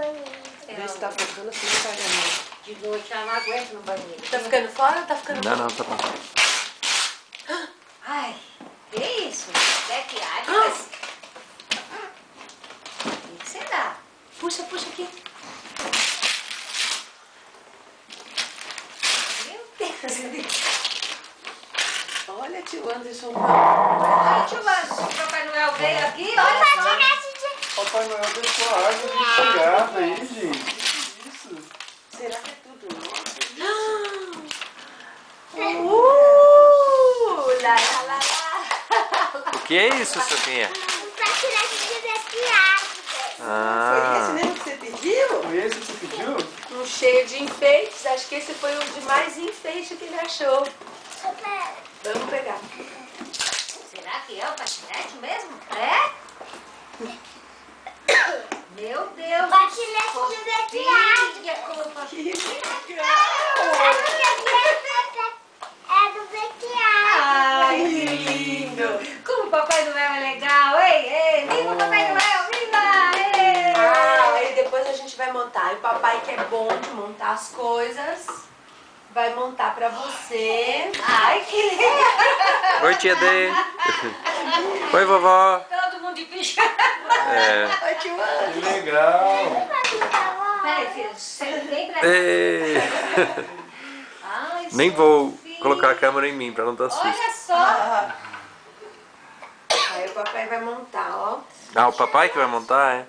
Vê se tá faltando assim no pagamento. De noite eu não aguento no banheiro. Tá ficando fora ou tá ficando fora? Não, tá bom. Ai, que isso? Backyards? O que será? Puxa, puxa aqui. Meu Deus. Olha, tio Anderson. Olha, tio Anderson, o Papai Noel veio aqui, olha só. Papai Noel deixou a árvore espalhada aí, gente. Que isso? Será que é tudo nosso? Lá, lá, lá, lá. O que é isso, Sofinha? Ah, Foi esse mesmo que você pediu? Foi esse que você pediu? Um cheio de enfeites. Acho que esse foi o de mais enfeite que ele achou. Vamos pegar. Será que é o patinete mesmo? É? Meu Deus. Patinete de Backyards. Que legal! É do Backyards. Ai, que lindo. Como o Papai Noel é legal, hein? Ei, viva o Papai Noel, viva! Ei. Ah, aí depois a gente vai montar. E o papai, que é bom de montar as coisas, vai montar pra você. Ai, que legal. oi, tia Dê. Oi, vovó. Todo mundo de pijama. É. Ai, que Que legal! Peraí, filho, você vem pra cá. Ei. Ai, Nem vou Sofia. colocar a câmera em mim pra não dar susto. Olha só. Aí o papai vai montar, ó. Ah, o papai que vai montar, é?